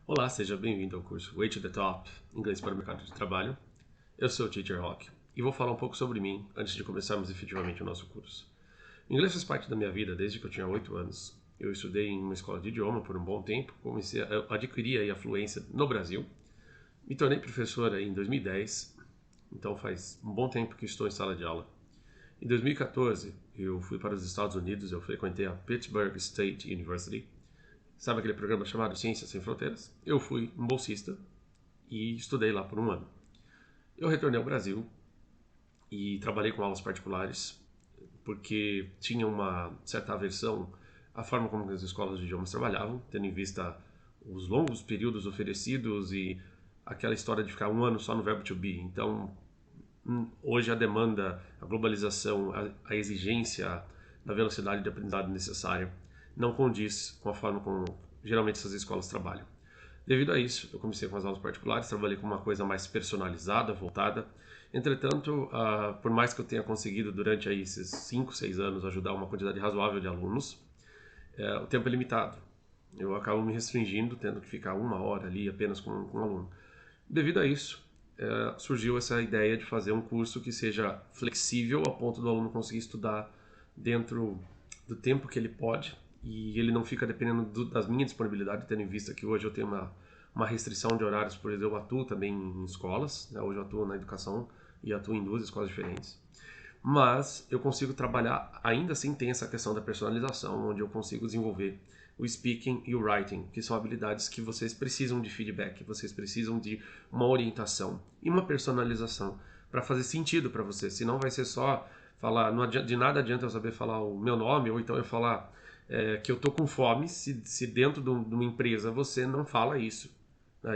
Olá, seja bem-vindo ao curso Way to the Top, Inglês para o Mercado de Trabalho. Eu sou o Teacher Rock e vou falar um pouco sobre mim antes de começarmos efetivamente o nosso curso. O inglês faz parte da minha vida desde que eu tinha 8 anos. Eu estudei em uma escola de idioma por um bom tempo, comecei a adquirir a fluência no Brasil, me tornei professora em 2010, então faz um bom tempo que estou em sala de aula. Em 2014, eu fui para os Estados Unidos, eu frequentei a Pittsburgh State University. Sabe aquele programa chamado Ciências Sem Fronteiras? Eu fui um bolsista e estudei lá por um ano. Eu retornei ao Brasil e trabalhei com aulas particulares, porque tinha uma certa aversão à forma como as escolas de idiomas trabalhavam, tendo em vista os longos períodos oferecidos e aquela história de ficar um ano só no verbo to be. Então, hoje a demanda, a globalização, a exigência da velocidade de aprendizado necessária não condiz com a forma como geralmente essas escolas trabalham. Devido a isso, eu comecei com as aulas particulares, trabalhei com uma coisa mais personalizada, voltada. Entretanto, por mais que eu tenha conseguido durante aí esses 5, 6 anos ajudar uma quantidade razoável de alunos, o tempo é limitado. Eu acabo me restringindo, tendo que ficar uma hora ali apenas com um aluno. Devido a isso, surgiu essa ideia de fazer um curso que seja flexível ao ponto do aluno conseguir estudar dentro do tempo que ele pode e ele não fica dependendo das minhas disponibilidades, tendo em vista que hoje eu tenho uma restrição de horários, por exemplo, eu atuo também em escolas, né? Hoje eu atuo na educação e atuo em duas escolas diferentes. Mas eu consigo trabalhar, ainda assim tem essa questão da personalização, onde eu consigo desenvolver o speaking e o writing, que são habilidades que vocês precisam de feedback, vocês precisam de uma orientação e uma personalização para fazer sentido para você, senão vai ser só falar, não adianta, de nada adianta eu saber falar o meu nome, ou então eu falar que eu tô com fome, se dentro de uma empresa você não fala isso.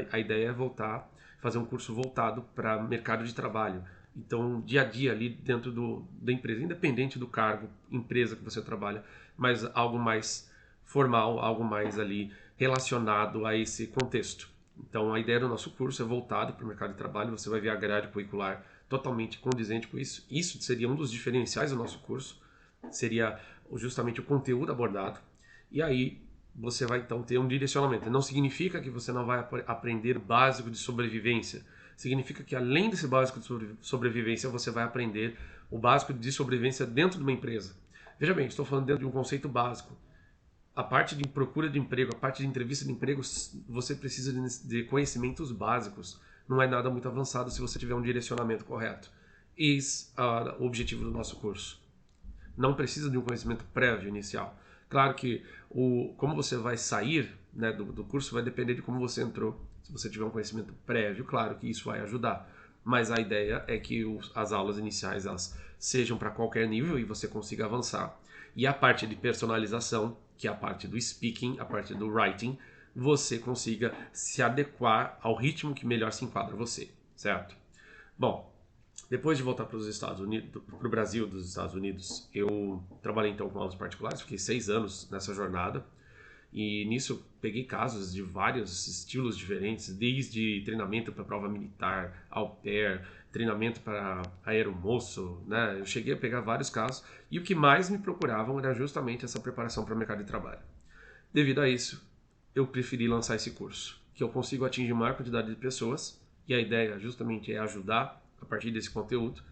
A ideia é fazer um curso voltado para mercado de trabalho. Então, dia a dia ali dentro da empresa, independente do cargo, empresa que você trabalha, mas algo mais formal, algo mais ali relacionado a esse contexto. Então, a ideia do nosso curso é voltado para o mercado de trabalho. Você vai ver a grade curricular totalmente condizente com isso. Isso seria um dos diferenciais do nosso curso, seria justamente o conteúdo abordado. E aí você vai então ter um direcionamento. Não significa que você não vai aprender o básico de sobrevivência. Significa que além desse básico de sobrevivência, você vai aprender o básico de sobrevivência dentro de uma empresa. Veja bem, estou falando dentro de um conceito básico. A parte de procura de emprego, a parte de entrevista de emprego, você precisa de conhecimentos básicos. Não é nada muito avançado se você tiver um direcionamento correto. Eis o objetivo do nosso curso. Não precisa de um conhecimento prévio inicial. Claro que como você vai sair, né, do curso vai depender de como você entrou. Se você tiver um conhecimento prévio, claro que isso vai ajudar. Mas a ideia é que as aulas iniciais elas sejam para qualquer nível e você consiga avançar. E a parte de personalização, que é a parte do speaking, a parte do writing, você consiga se adequar ao ritmo que melhor se enquadra você, certo? Bom, depois de voltar para os Estados Unidos, para o Brasil dos Estados Unidos, eu trabalhei então com aulas particulares, fiquei 6 anos nessa jornada e nisso peguei casos de vários estilos diferentes, desde treinamento para prova militar, au pair, treinamento para aeromoço, né? Eu cheguei a pegar vários casos e o que mais me procuravam era justamente essa preparação para o mercado de trabalho. Devido a isso, eu preferi lançar esse curso, que eu consigo atingir maior quantidade de pessoas e a ideia justamente é ajudar a partir desse conteúdo,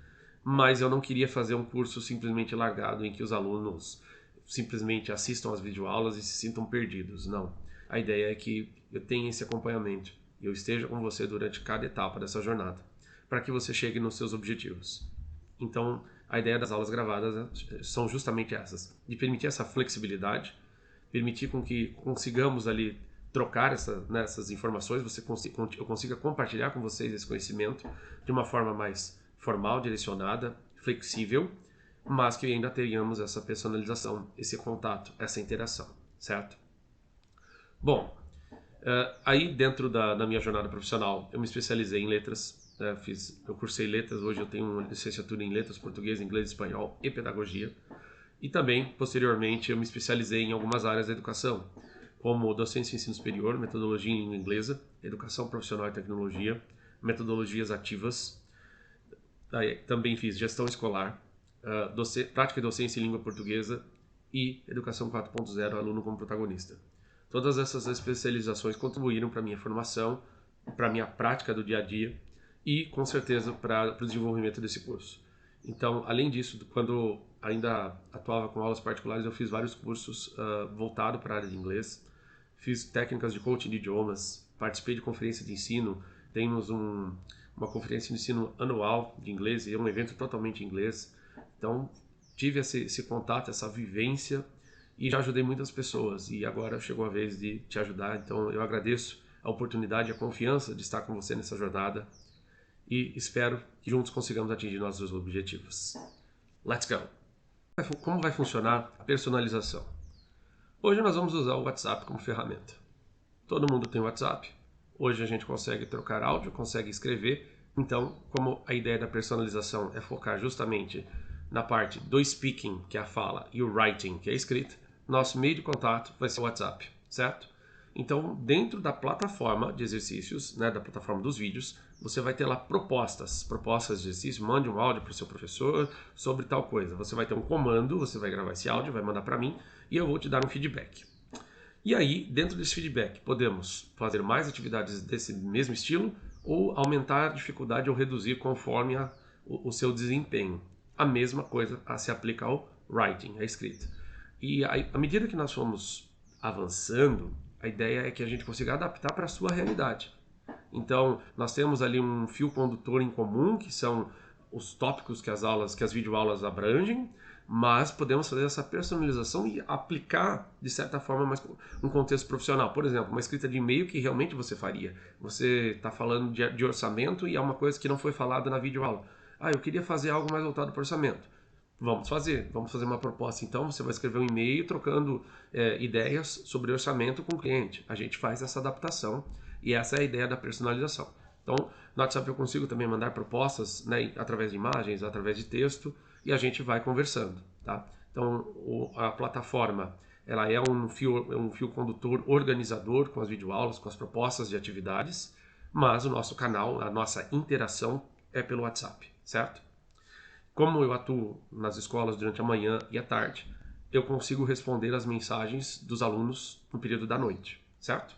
mas eu não queria fazer um curso simplesmente largado em que os alunos simplesmente assistam às videoaulas e se sintam perdidos. Não. A ideia é que eu tenha esse acompanhamento e eu esteja com você durante cada etapa dessa jornada, para que você chegue nos seus objetivos. Então, a ideia das aulas gravadas são justamente essas, de permitir essa flexibilidade, permitir com que consigamos ali trocar essas informações, eu consiga compartilhar com vocês esse conhecimento de uma forma mais formal, direcionada, flexível, mas que ainda tenhamos essa personalização, esse contato, essa interação, certo? Bom, aí dentro da minha jornada profissional, eu me especializei em letras, eu cursei letras, hoje eu tenho uma licenciatura em letras, português, inglês, espanhol e pedagogia. E também, posteriormente, eu me especializei em algumas áreas da educação, como docência e ensino superior, metodologia em língua inglesa, educação profissional e tecnologia, metodologias ativas. Também fiz gestão escolar, prática e docência em língua portuguesa e educação 4.0, aluno como protagonista. Todas essas especializações contribuíram para a minha formação, para a minha prática do dia a dia e, com certeza, para o desenvolvimento desse curso. Então, além disso, quando ainda atuava com aulas particulares, eu fiz vários cursos voltados para a área de inglês. Fiz técnicas de coaching de idiomas, participei de conferência de ensino. Temos uma conferência de ensino anual de inglês e é um evento totalmente em inglês. Então, tive esse contato, essa vivência e já ajudei muitas pessoas. E agora chegou a vez de te ajudar. Então, eu agradeço a oportunidade e a confiança de estar com você nessa jornada e espero que juntos consigamos atingir nossos objetivos. Let's go! Como vai funcionar a personalização? Hoje nós vamos usar o WhatsApp como ferramenta. Todo mundo tem WhatsApp. Hoje a gente consegue trocar áudio, consegue escrever. Então, como a ideia da personalização é focar justamente na parte do speaking, que é a fala, e o writing, que é a escrita, nosso meio de contato vai ser o WhatsApp, certo? Então, dentro da plataforma de exercícios, né, da plataforma dos vídeos, você vai ter lá propostas de exercício. Mande um áudio para o seu professor sobre tal coisa. Você vai ter um comando, você vai gravar esse áudio, vai mandar para mim e eu vou te dar um feedback. E aí, dentro desse feedback, podemos fazer mais atividades desse mesmo estilo ou aumentar a dificuldade ou reduzir conforme o seu desempenho. A mesma coisa se aplica ao writing, à escrita. E à medida que nós formos avançando, a ideia é que a gente consiga adaptar para a sua realidade. Então, nós temos ali um fio condutor em comum, que são os tópicos que as videoaulas abrangem, mas podemos fazer essa personalização e aplicar, de certa forma, mais um contexto profissional. Por exemplo, uma escrita de e-mail que realmente você faria. Você está falando de orçamento e é uma coisa que não foi falada na videoaula. Eu queria fazer algo mais voltado para orçamento. Vamos fazer uma proposta. Então, você vai escrever um e-mail trocando ideias sobre orçamento com o cliente. A gente faz essa adaptação e essa é a ideia da personalização. Então, no WhatsApp eu consigo também mandar propostas, né, através de imagens, através de texto, e a gente vai conversando, tá? Então, a plataforma, ela é um fio condutor organizador com as videoaulas, com as propostas de atividades, mas o nosso canal, a nossa interação é pelo WhatsApp, certo? Como eu atuo nas escolas durante a manhã e a tarde, eu consigo responder as mensagens dos alunos no período da noite, certo?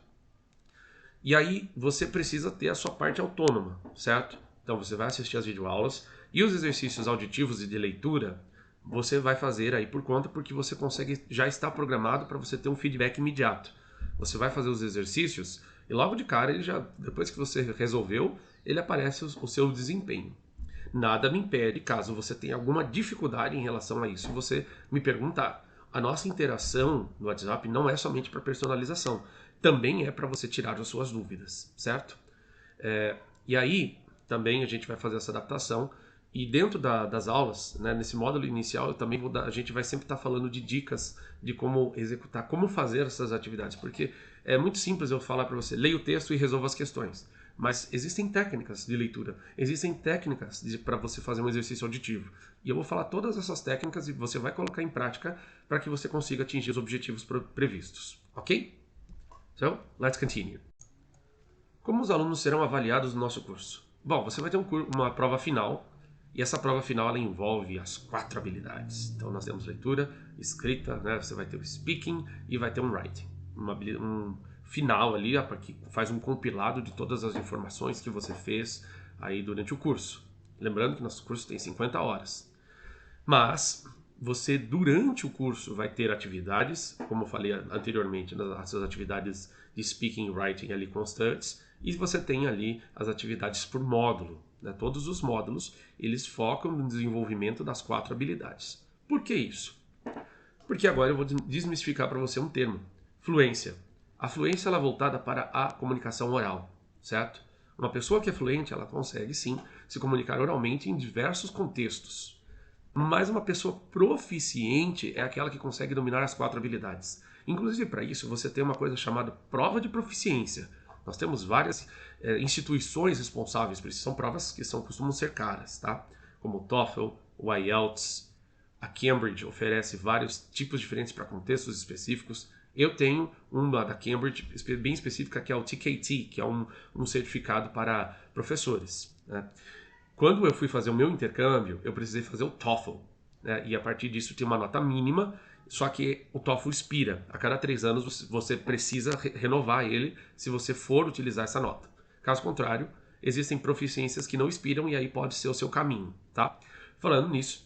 E aí você precisa ter a sua parte autônoma, certo? Então você vai assistir as videoaulas e os exercícios auditivos e de leitura você vai fazer aí por conta, porque você consegue, já está programado para você ter um feedback imediato. Você vai fazer os exercícios e logo de cara, depois que você resolveu, ele aparece o seu desempenho. Nada me impede, caso você tenha alguma dificuldade em relação a isso, você me perguntar. A nossa interação no WhatsApp não é somente para personalização, também é para você tirar as suas dúvidas, certo? E aí, também a gente vai fazer essa adaptação e dentro das aulas, né, nesse módulo inicial, a gente vai sempre estar falando de dicas de como executar, como fazer essas atividades, porque é muito simples eu falar para você, leia o texto e resolva as questões. Mas existem técnicas de leitura, existem técnicas para você fazer um exercício auditivo. E eu vou falar todas essas técnicas e você vai colocar em prática para que você consiga atingir os objetivos previstos. Ok? So, let's continue. Como os alunos serão avaliados no nosso curso? Bom, você vai ter uma prova final e essa prova final ela envolve as 4 habilidades. Então nós temos leitura, escrita, né? Você vai ter o speaking e vai ter um writing. Um final ali, que faz um compilado de todas as informações que você fez aí durante o curso. Lembrando que nosso curso tem 50 horas. Mas você, durante o curso, vai ter atividades, como eu falei anteriormente, essas atividades de speaking e writing ali constantes, e você tem ali as atividades por módulo. Né? Todos os módulos, eles focam no desenvolvimento das 4 habilidades. Por que isso? Porque agora eu vou desmistificar para você um termo. Fluência. A fluência ela é voltada para a comunicação oral, certo? Uma pessoa que é fluente, ela consegue sim se comunicar oralmente em diversos contextos. Mas uma pessoa proficiente é aquela que consegue dominar as 4 habilidades. Inclusive para isso você tem uma coisa chamada prova de proficiência. Nós temos várias instituições responsáveis por isso. São provas que costumam ser caras, tá? Como o TOEFL, o IELTS, a Cambridge oferece vários tipos diferentes para contextos específicos. Eu tenho uma da Cambridge bem específica que é o TKT, que é um certificado para professores. Né? Quando eu fui fazer o meu intercâmbio, eu precisei fazer o TOEFL. Né? E a partir disso tinha uma nota mínima. Só que o TOEFL expira. A cada 3 anos você precisa renovar ele se você for utilizar essa nota. Caso contrário, existem proficiências que não expiram e aí pode ser o seu caminho, tá? Falando nisso,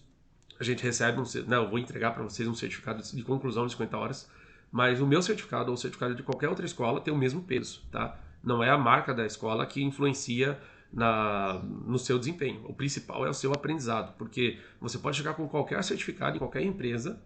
a gente recebe eu vou entregar para vocês um certificado de conclusão de 50 horas, mas o meu certificado ou o certificado de qualquer outra escola tem o mesmo peso, tá? Não é a marca da escola que influencia no seu desempenho. O principal é o seu aprendizado, porque você pode chegar com qualquer certificado em qualquer empresa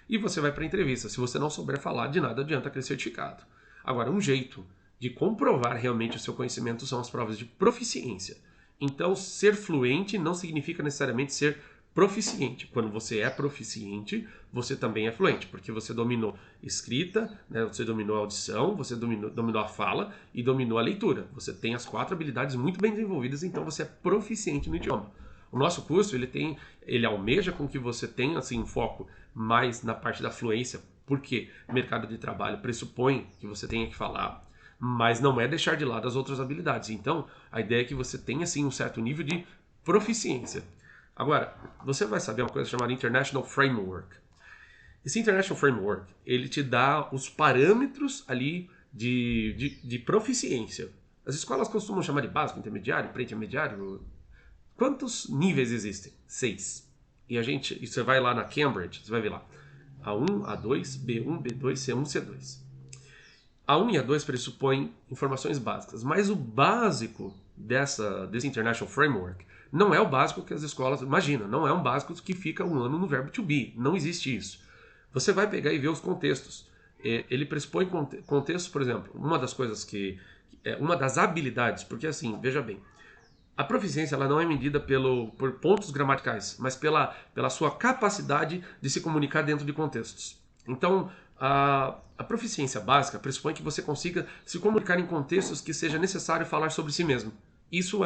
e você vai para a entrevista. Se você não souber falar, de nada adianta aquele certificado. Agora, um jeito de comprovar realmente o seu conhecimento são as provas de proficiência. Então, ser fluente não significa necessariamente ser proficiente. Quando você é proficiente, você também é fluente, porque você dominou escrita, né, você dominou a audição, você dominou a fala e dominou a leitura. Você tem as 4 habilidades muito bem desenvolvidas, então você é proficiente no idioma. O nosso curso, ele almeja com que você tenha assim, um foco mais na parte da fluência, porque o mercado de trabalho pressupõe que você tenha que falar, mas não é deixar de lado as outras habilidades. Então, a ideia é que você tenha assim, um certo nível de proficiência. Agora, você vai saber uma coisa chamada International Framework. Esse International Framework, ele te dá os parâmetros ali de proficiência. As escolas costumam chamar de básico, intermediário, pré-intermediário. Quantos níveis existem? 6. E você vai lá na Cambridge, você vai ver lá. A1, A2, B1, B2, C1, C2. A1 e A2 pressupõem informações básicas, mas o básico desse International Framework não é o básico que as escolas... Imagina, não é um básico que fica um ano no verbo to be. Não existe isso. Você vai pegar e ver os contextos. Ele pressupõe contextos, por exemplo, uma das coisas uma das habilidades, porque assim, veja bem, a proficiência ela não é medida por pontos gramaticais, mas pela sua capacidade de se comunicar dentro de contextos. Então, a proficiência básica pressupõe que você consiga se comunicar em contextos que seja necessário falar sobre si mesmo. Isso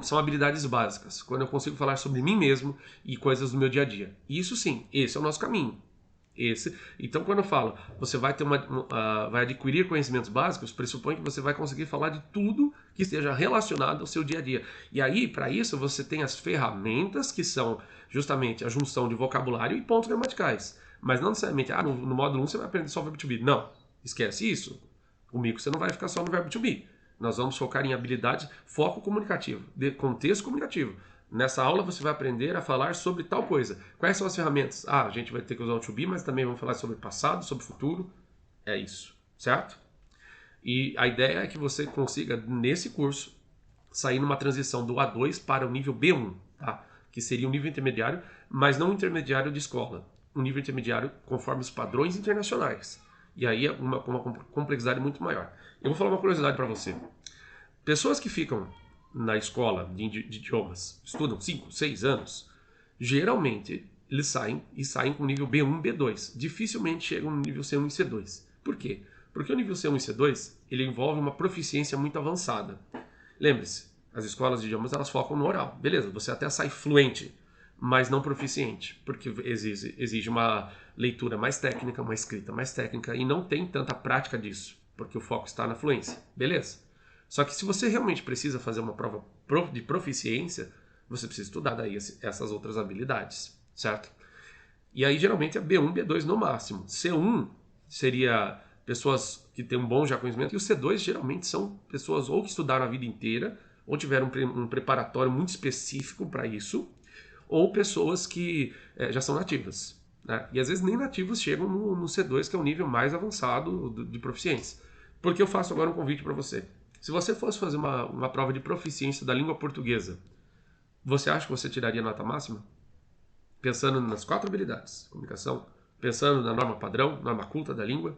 são habilidades básicas, quando eu consigo falar sobre mim mesmo e coisas do meu dia a dia. Isso sim, esse é o nosso caminho. Então, quando eu falo, você vai vai adquirir conhecimentos básicos, pressupõe que você vai conseguir falar de tudo que esteja relacionado ao seu dia a dia. E aí, para isso, você tem as ferramentas que são justamente a junção de vocabulário e pontos gramaticais. Mas não necessariamente, no módulo 1 você vai aprender só o verbo to be. Não, esquece isso. Comigo você não vai ficar só no verbo to be. Nós vamos focar em habilidades, foco comunicativo, contexto comunicativo. Nessa aula você vai aprender a falar sobre tal coisa. Quais são as ferramentas? A gente vai ter que usar o to be, mas também vamos falar sobre passado, sobre futuro. É isso, certo? E a ideia é que você consiga, nesse curso, sair numa transição do A2 para o nível B1, tá? Que seria um nível intermediário, mas não um intermediário de escola. Um nível intermediário conforme os padrões internacionais. E aí é uma complexidade muito maior. Eu vou falar uma curiosidade para você. Pessoas que ficam na escola de idiomas, estudam 5, 6 anos, geralmente eles saem com nível B1, B2. Dificilmente chegam no nível C1 e C2. Por quê? Porque o nível C1 e C2 ele envolve uma proficiência muito avançada. Lembre-se, as escolas de idiomas elas focam no oral. Beleza, você até sai fluente, mas não proficiente, porque exige uma leitura mais técnica, uma escrita mais técnica, e não tem tanta prática disso, porque o foco está na fluência. Beleza? Só que se você realmente precisa fazer uma prova de proficiência, você precisa estudar daí essas outras habilidades, certo? E aí geralmente é B1, B2 no máximo. C1 seria pessoas que têm um bom já conhecimento, e o C2 geralmente são pessoas ou que estudaram a vida inteira, ou tiveram um preparatório muito específico para isso, ou pessoas que já são nativas. Né? E às vezes nem nativos chegam no C2, que é o nível mais avançado de proficiência. Porque eu faço agora um convite para você. Se você fosse fazer uma prova de proficiência da língua portuguesa, você acha que você tiraria nota máxima? Pensando nas 4 habilidades. Comunicação, pensando na norma padrão, norma culta da língua,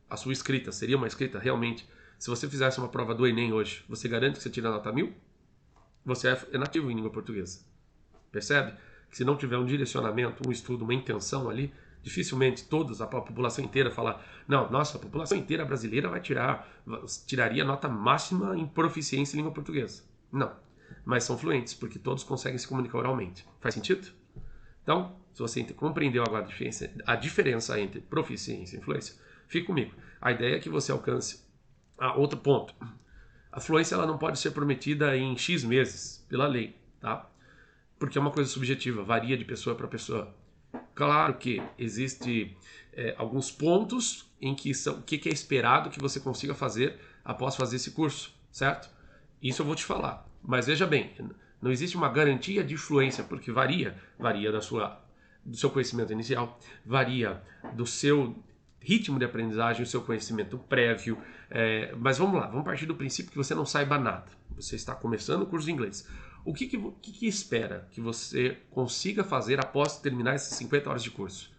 a sua escrita seria uma escrita realmente... Se você fizesse uma prova do Enem hoje, você garante que você tira nota 1000? Você é nativo em língua portuguesa. Percebe? Que se não tiver um direcionamento, um estudo, uma intenção ali, dificilmente a população inteira falar, não, nossa, a população inteira brasileira tiraria nota máxima em proficiência em língua portuguesa. Não, mas são fluentes, porque todos conseguem se comunicar oralmente. Faz sentido? Então, se você compreendeu agora a diferença entre proficiência e fluência, fique comigo. A ideia é que você alcance outro ponto. A fluência ela não pode ser prometida em X meses, pela lei, tá? Porque é uma coisa subjetiva, varia de pessoa para pessoa. Claro que existe alguns pontos em que o que é esperado que você consiga fazer após fazer esse curso, certo? Isso eu vou te falar. Mas veja bem, não existe uma garantia de fluência, porque varia do seu conhecimento inicial, varia do seu ritmo de aprendizagem, o seu conhecimento prévio. Mas vamos lá, vamos partir do princípio que você não saiba nada. Você está começando o curso de inglês. O que espera que você consiga fazer após terminar essas 50 horas de curso?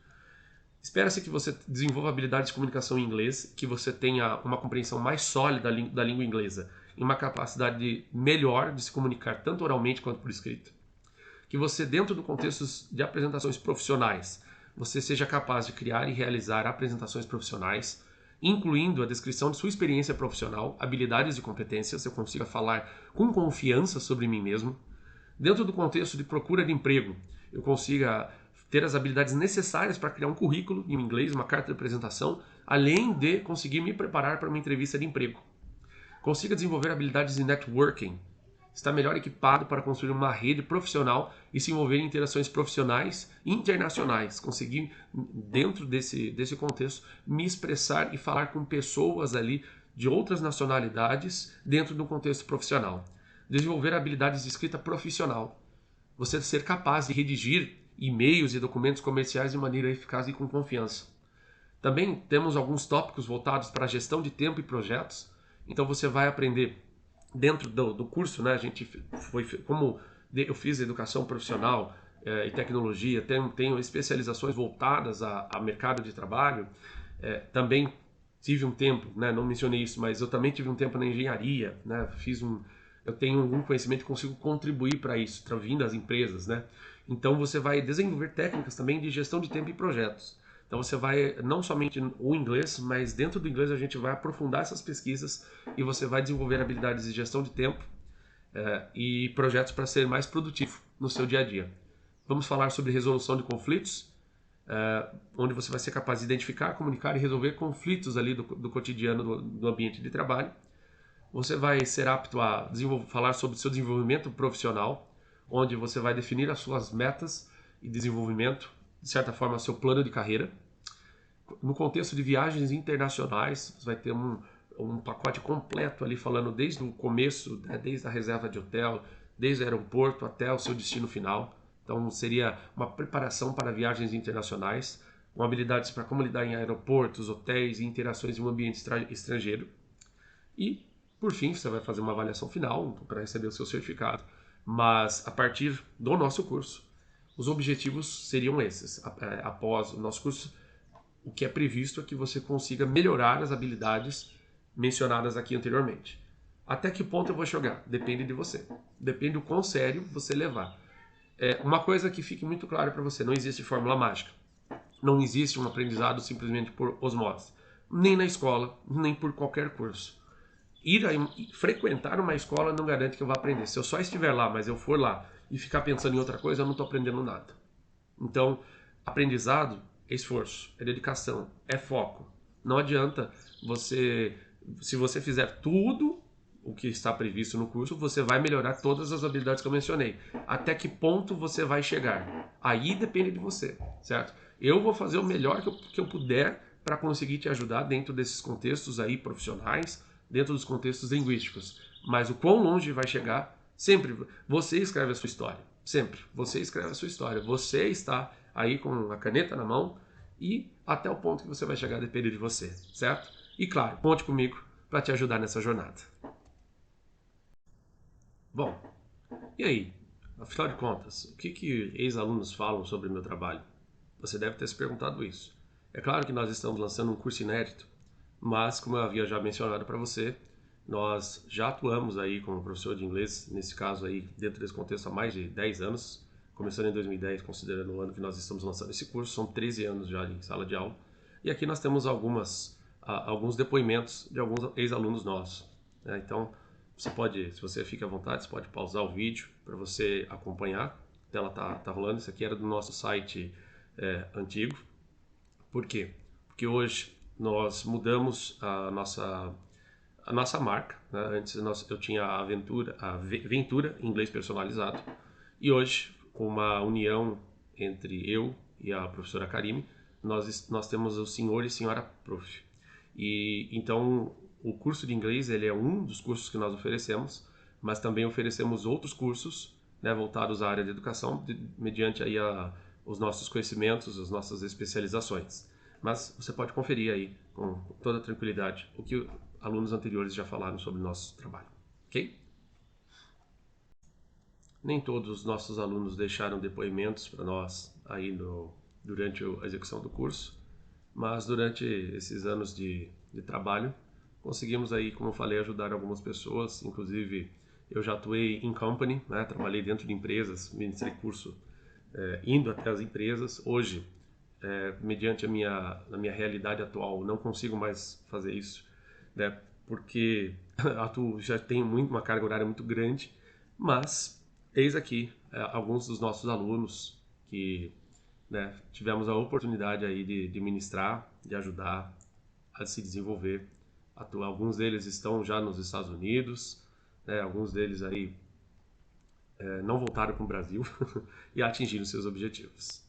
Espera-se que você desenvolva habilidades de comunicação em inglês, que você tenha uma compreensão mais sólida da língua inglesa e uma capacidade melhor de se comunicar tanto oralmente quanto por escrito. Que você, dentro do contexto de apresentações profissionais, você seja capaz de criar e realizar apresentações profissionais, incluindo a descrição de sua experiência profissional, habilidades e competências, eu consiga falar com confiança sobre mim mesmo. Dentro do contexto de procura de emprego, eu consiga ter as habilidades necessárias para criar um currículo em inglês, uma carta de apresentação, além de conseguir me preparar para uma entrevista de emprego. Consiga desenvolver habilidades de networking, está melhor equipado para construir uma rede profissional e se envolver em interações profissionais e internacionais. Conseguir, dentro desse contexto, me expressar e falar com pessoas ali de outras nacionalidades dentro do contexto profissional. Desenvolver habilidades de escrita profissional. Você ser capaz de redigir e-mails e documentos comerciais de maneira eficaz e com confiança. Também temos alguns tópicos voltados para a gestão de tempo e projetos. Então você vai aprender dentro do curso, né? A gente como eu fiz educação profissional e tecnologia, tenho especializações voltadas a mercado de trabalho. Também tive um tempo, né? Não mencionei isso, mas eu também tive um tempo na engenharia, né? Eu tenho algum conhecimento que consigo contribuir para isso, vindo das empresas, né? Então você vai desenvolver técnicas também de gestão de tempo e projetos. Então você vai, não somente o inglês, mas dentro do inglês a gente vai aprofundar essas pesquisas e você vai desenvolver habilidades de gestão de tempo e projetos para ser mais produtivo no seu dia a dia. Vamos falar sobre resolução de conflitos, onde você vai ser capaz de identificar, comunicar e resolver conflitos ali do cotidiano do ambiente de trabalho. Você vai ser apto a falar sobre o seu desenvolvimento profissional, onde você vai definir as suas metas e desenvolvimento, de certa forma, seu plano de carreira. No contexto de viagens internacionais, você vai ter um pacote completo ali falando desde o começo, né, desde a reserva de hotel, desde o aeroporto até o seu destino final. Então seria uma preparação para viagens internacionais, com habilidades para como lidar em aeroportos, hotéis e interações em um ambiente estrangeiro. E, por fim, você vai fazer uma avaliação final para receber o seu certificado. Mas a partir do nosso curso, os objetivos seriam esses. Após o nosso curso, o que é previsto é que você consiga melhorar as habilidades mencionadas aqui anteriormente. Até que ponto eu vou chegar? Depende de você. Depende do quão sério você levar. Uma coisa que fique muito clara para você, não existe fórmula mágica. Não existe um aprendizado simplesmente por osmose. Nem na escola, nem por qualquer curso. Frequentar uma escola não garante que eu vá aprender. Se eu só estiver lá, mas eu for lá e ficar pensando em outra coisa, eu não estou aprendendo nada. Então, aprendizado é esforço, é dedicação, é foco. Não adianta se você fizer tudo o que está previsto no curso, você vai melhorar todas as habilidades que eu mencionei. Até que ponto você vai chegar? Aí depende de você, certo? Eu vou fazer o melhor que eu puder para conseguir te ajudar dentro desses contextos aí profissionais, dentro dos contextos linguísticos. Mas o quão longe vai chegar, sempre você escreve a sua história. Sempre. Você escreve a sua história. Você está aí com a caneta na mão e até o ponto que você vai chegar depende de você, certo? E claro, conte comigo para te ajudar nessa jornada. Bom, e aí? Afinal de contas, o que ex-alunos falam sobre o meu trabalho? Você deve ter se perguntado isso. É claro que nós estamos lançando um curso inédito, mas como eu havia já mencionado para você, nós já atuamos aí como professor de inglês, nesse caso aí, dentro desse contexto há mais de 10 anos, começando em 2010, considerando o ano que nós estamos lançando esse curso, são 13 anos já em sala de aula. E aqui nós temos alguns depoimentos de alguns ex-alunos nossos, né? Então, você pode, se você fica à vontade, você pode pausar o vídeo para você acompanhar. A tela tá rolando, isso aqui era do nosso site antigo. Por quê? Porque hoje nós mudamos a nossa marca, né? Antes eu tinha a Ventura inglês personalizado, e hoje, com uma união entre eu e a professora Karime, nós temos o senhor e senhora prof. E então o curso de inglês ele é um dos cursos que nós oferecemos, mas também oferecemos outros cursos, né, voltados à área de educação, mediante aí os nossos conhecimentos, as nossas especializações. Mas você pode conferir aí com toda tranquilidade o que alunos anteriores já falaram sobre o nosso trabalho, ok? Nem todos os nossos alunos deixaram depoimentos para nós aí durante a execução do curso, mas durante esses anos de trabalho conseguimos aí, como eu falei, ajudar algumas pessoas. Inclusive eu já atuei em company, né? Trabalhei dentro de empresas, ministrei curso indo até as empresas. Hoje, mediante a minha realidade atual, não consigo mais fazer isso, né? Porque atuo, já tenho uma carga horária muito grande, mas eis aqui alguns dos nossos alunos que, né, tivemos a oportunidade aí de ministrar, de ajudar a se desenvolver. Alguns deles estão já nos Estados Unidos, né, alguns deles aí não voltaram para o Brasil e atingiram seus objetivos.